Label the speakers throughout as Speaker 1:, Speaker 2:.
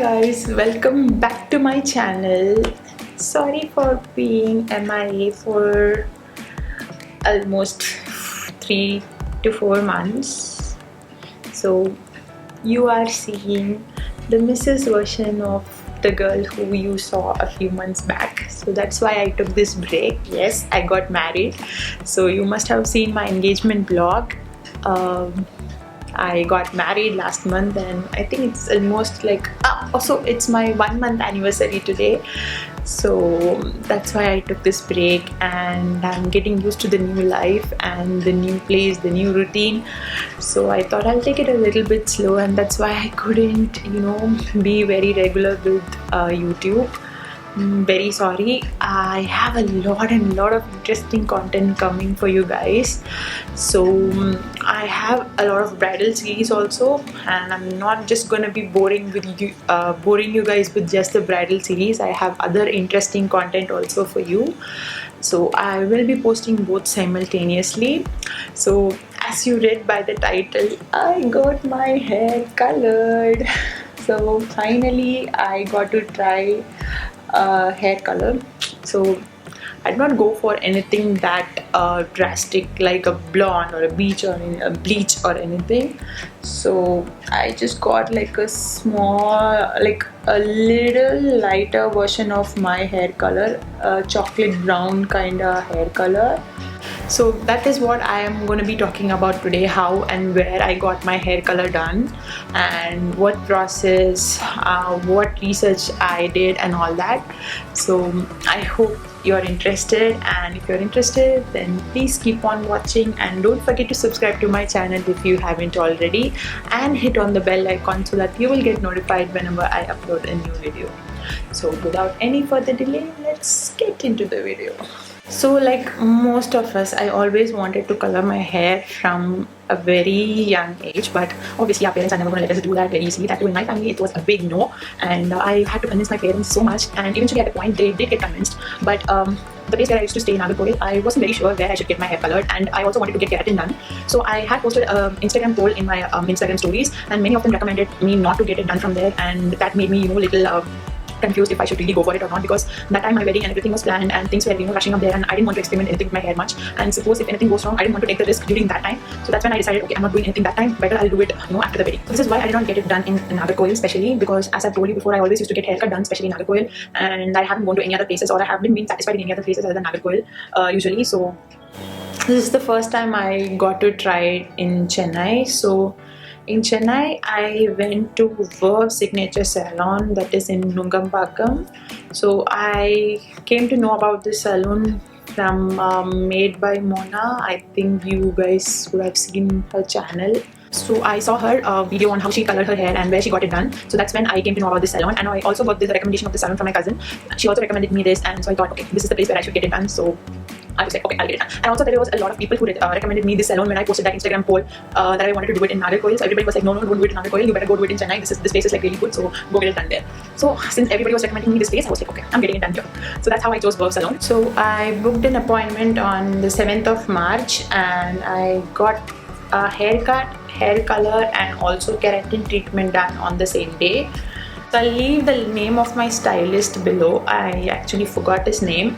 Speaker 1: guys, welcome back to my channel. Sorry for being MIA for almost 3 to 4 months. So you are seeing the Mrs. version of the girl who you saw a few months back. So that's why I took this break. Yes, I got married. So you must have seen my engagement vlog. I got married last month and I think it's almost like also it's my 1 month anniversary today, so that's why I took this break and I'm getting used to the new life and the new place, the new routine. So I thought I'll take it a little bit slow, and that's why I couldn't be very regular with YouTube. Very sorry. I have a lot of interesting content coming for you guys. So I have a lot of bridal series also, and I'm not just gonna be boring you guys with just the bridal series. I have other interesting content also for you, so I will be posting both simultaneously. So as you read by the title, I got my hair colored. So finally I got to try hair color. So I did not go for anything that drastic like a blonde or a bleach or anything. So I just got like a little lighter version of my hair color, chocolate brown kind of hair color. So that is what I am going to be talking about today, how and where I got my hair color done and what process, what research I did and all that. So I hope you're interested, and if you're interested then please keep on watching, and don't forget to subscribe to my channel if you haven't already, and hit on the bell icon so that you will get notified whenever I upload a new video. So without any further delay, let's get into the video. So like most of us, I always wanted to color my hair from a very young age, but obviously our parents are never going to let us do that very easily. That too, in my family it was a big no, and I had to convince my parents so much, and eventually at a point they did get convinced. But the place where I used to stay in Nagarkoil, I wasn't very sure where I should get my hair colored, and I also wanted to get keratin done. So I had posted an Instagram poll in my Instagram stories, and many of them recommended me not to get it done from there, and that made me little confused if I should really go for it or not, because that time my wedding and everything was planned and things were rushing up there, and I didn't want to experiment anything with my hair much, and suppose if anything goes wrong, I didn't want to take the risk during that time. So that's when I decided, okay, I'm not doing anything that time, better I'll do it after the wedding. So this is why I did not get it done in Nagarkoil, especially because as I've told you before, I always used to get haircut done especially in Nagarkoil, and I haven't gone to any other places, or I haven't been satisfied in any other places other than Nagarkoil usually. So this is the first time I got to try it in Chennai. So in Chennai, I went to Vurve Signature Salon, that is in Nungambakkam. So I came to know about this salon from Made by Mona. I think you guys would have seen her channel. So I saw her video on how she colored her hair and where she got it done. So that's when I came to know about this salon, and I also got this recommendation of the salon from my cousin. She also recommended me this, and so I thought, okay, this is the place where I should get it done. So I was like, okay, I'll get it done. And also there was a lot of people who recommended me this salon when I posted that Instagram poll that I wanted to do it in Nagarkoil. So everybody was like, no, don't do it in Nagarkoil, you better go do it in Chennai. This place is like really good, so go get it done there. So since everybody was recommending me this place, I was like, okay, I'm getting it done here. So that's how I chose Vurve Salon. So I booked an appointment on the 7th of March, and I got a haircut, hair color, and also keratin treatment done on the same day. So I'll leave the name of my stylist below. I actually forgot his name.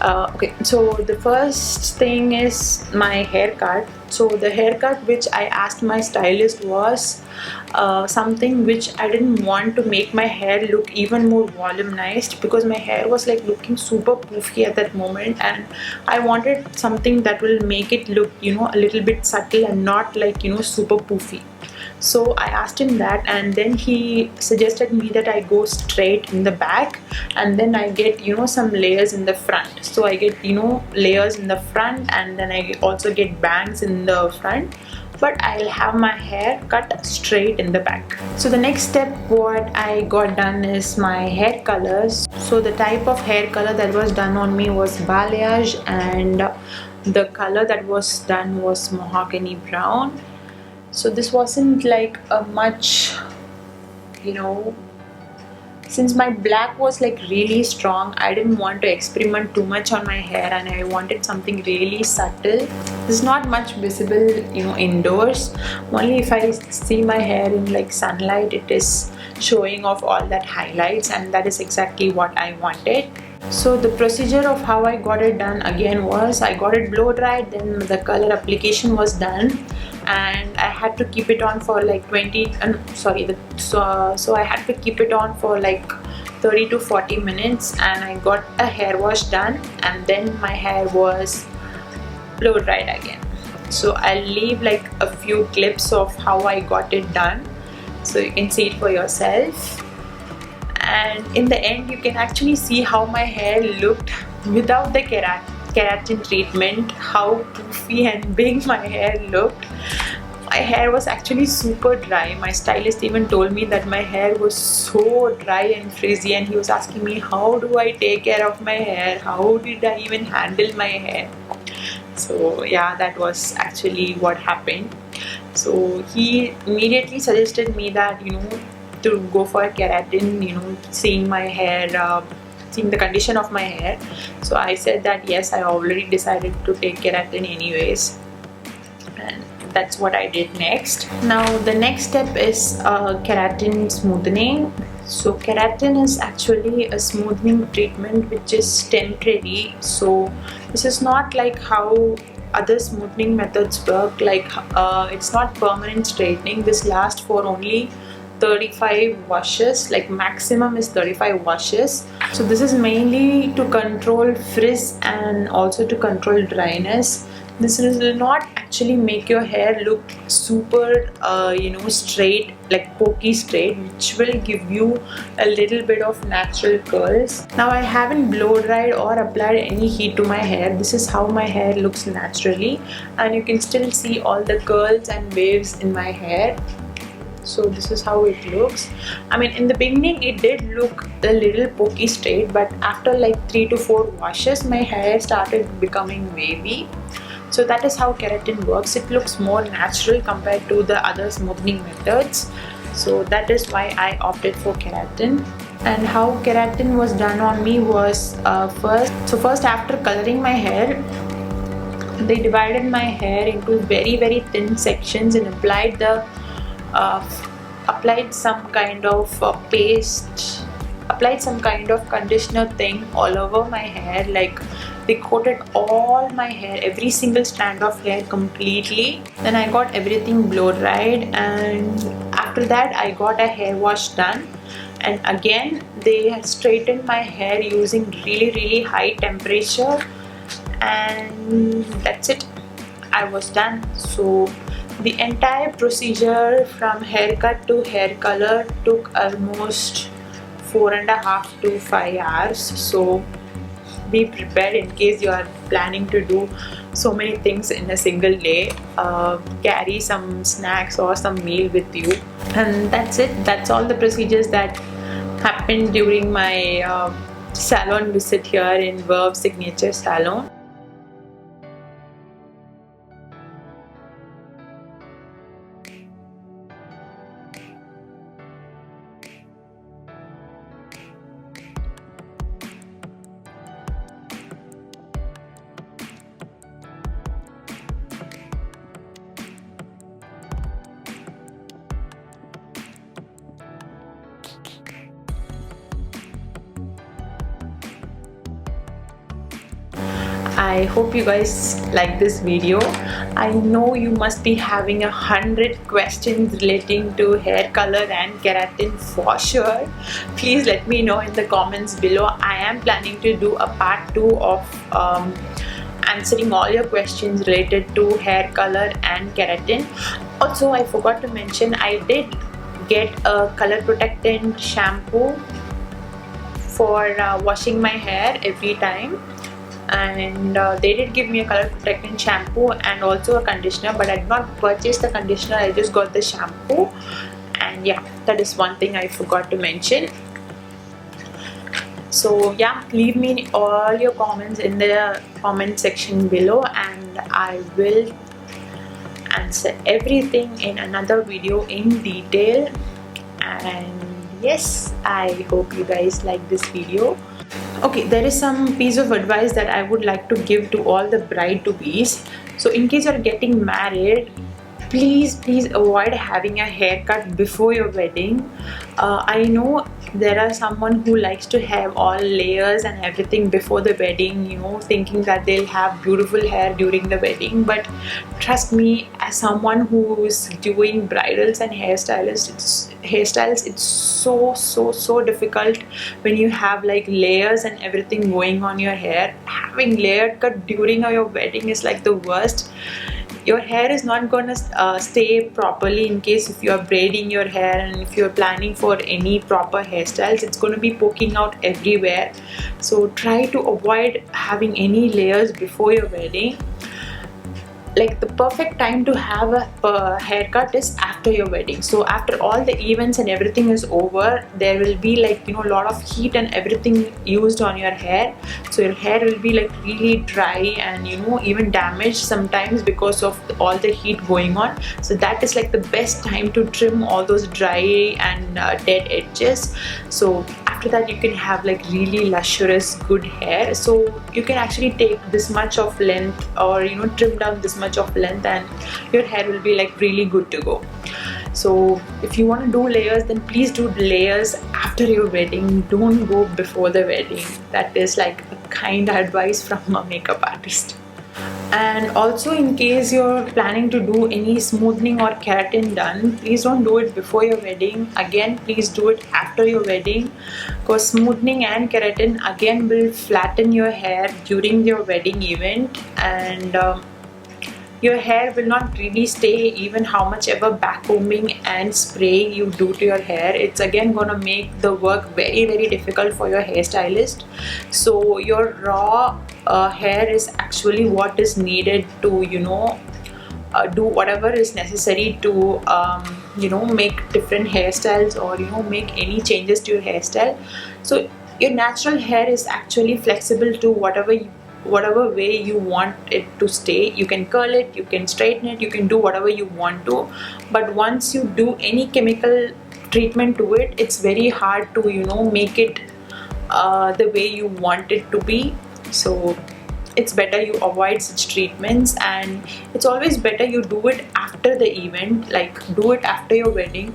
Speaker 1: Okay, so the first thing is my haircut. So the haircut which I asked my stylist was something which I didn't want to make my hair look even more volumized, because my hair was like looking super poofy at that moment, and I wanted something that will make it look a little bit subtle and not like super poofy. So I asked him that, and then he suggested me that I go straight in the back, and then I get some layers in the front. So I get layers in the front, and then I also get bangs in the front, but I'll have my hair cut straight in the back. So the next step what I got done is my hair colors. So the type of hair color that was done on me was balayage, and the color that was done was mahogany brown. So this wasn't like a much since my black was like really strong, I didn't want to experiment too much on my hair, and I wanted something really subtle. There's not much visible, you know, indoors. Only if I see my hair in like sunlight, it is showing off all that highlights, and that is exactly what I wanted. So the procedure of how I got it done again was, I got it blow dried, then the color application was done, and I had to keep it on for like so I had to keep it on for like 30 to 40 minutes, and I got a hair wash done, and then my hair was blow dried again. So I'll leave like a few clips of how I got it done, so you can see it for yourself. And in the end, you can actually see how my hair looked without the keratin treatment, how poofy and big my hair looked. My hair was actually super dry. My stylist even told me that my hair was so dry and frizzy, and he was asking me, how do I take care of my hair? How did I even handle my hair? So yeah, that was actually what happened. So he immediately suggested me that, you know, to go for keratin, you know, seeing my hair, seeing the condition of my hair. So I said that yes, I already decided to take keratin anyways, and that's what I did next. Now the next step is keratin smoothening. So keratin is actually a smoothing treatment which is temporary. So this is not like how other smoothing methods work, like it's not permanent straightening. This lasts for only 35 washes, like maximum is 35 washes. So this is mainly to control frizz and also to control dryness. This will not actually make your hair look super you know, straight, like pokey straight, which will give you a little bit of natural curls. Now I haven't blow dried or applied any heat to my hair. This is how my hair looks naturally, and you can still see all the curls and waves in my hair. So this is how it looks. I mean, in the beginning it did look a little pokey straight, but after like 3 to 4 washes, my hair started becoming wavy. So that is how keratin works. It looks more natural compared to the other smoothing methods. So that is why I opted for keratin. And how keratin was done on me was first after coloring my hair, they divided my hair into very thin sections and applied the applied some kind of paste, applied some kind of conditioner thing all over my hair. Like they coated all my hair, every single strand of hair completely. Then I got everything blow dried, and after that I got a hair wash done, and again they straightened my hair using really high temperature, and that's it. I was done. So the entire procedure from haircut to hair color took almost 4.5 to 5 hours. So be prepared in case you are planning to do so many things in a single day. Carry some snacks or some meal with you, and that's it. That's all the procedures that happened during my salon visit here in Vurve Signature Salon. I hope you guys like this video. I know you must be having 100 questions relating to hair color and keratin for sure. Please let me know in the comments below. I am planning to do a part 2 of answering all your questions related to hair color and keratin. Also, I forgot to mention, I did get a color protectant shampoo for washing my hair every time, and they did give me a color protectant shampoo and also a conditioner, but I did not purchase the conditioner. I just got the shampoo. And yeah, that is one thing I forgot to mention. So yeah, leave me all your comments in the comment section below, and I will answer everything in another video in detail. And yes, I hope you guys like this video. Okay, there is some piece of advice that I would like to give to all the bride-to-bees. So in case you're getting married, please avoid having a haircut before your wedding. I know there are someone who likes to have all layers and everything before the wedding, you know, thinking that they'll have beautiful hair during the wedding. But trust me, as someone who is doing bridals and hairstyles, it's so difficult when you have like layers and everything going on your hair. Having layered cut during your wedding is like the worst. Your hair is not gonna stay properly in case if you are braiding your hair, and if you're planning for any proper hairstyles, it's going to be poking out everywhere. So try to avoid having any layers before your wedding. Like the perfect time to have a haircut is after your wedding. So after all the events and everything is over, there will be like, you know, a lot of heat and everything used on your hair. So your hair will be like really dry and, you know, even damaged sometimes because of all the heat going on. So that is like the best time to trim all those dry and dead edges. So after that you can have like really lustrous good hair. So you can actually take this much of length, or, you know, trim down this much of length, and your hair will be like really good to go. So if you want to do layers, then please do layers after your wedding. Don't go before the wedding. That is like a kind advice from a makeup artist. And also, in case you're planning to do any smoothening or keratin done, please don't do it before your wedding. Again, please do it after your wedding, because smoothening and keratin again will flatten your hair during your wedding event, and your hair will not really stay. Even how much ever back combing and spray you do to your hair, it's again gonna make the work very difficult for your hairstylist. So your raw hair is actually what is needed to, you know, do whatever is necessary to you know, make different hairstyles, or, you know, make any changes to your hairstyle. So your natural hair is actually flexible to whatever way you want it to stay. You can curl it, you can straighten it, you can do whatever you want to. But once you do any chemical treatment to it, it's very hard to, you know, make it the way you want it to be. So it's better you avoid such treatments, and it's always better you do it after the event. Like do it after your wedding.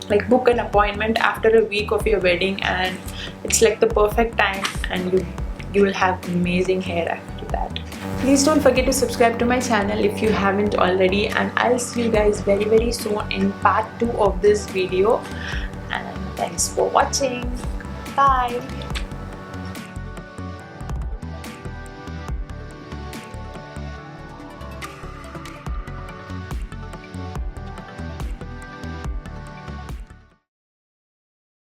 Speaker 1: Like book an appointment after a week of your wedding, and it's like the perfect time, and you will have amazing hair after that. Please don't forget to subscribe to my channel if you haven't already, and I'll see you guys very soon in part 2 of this video. And thanks for watching. Bye.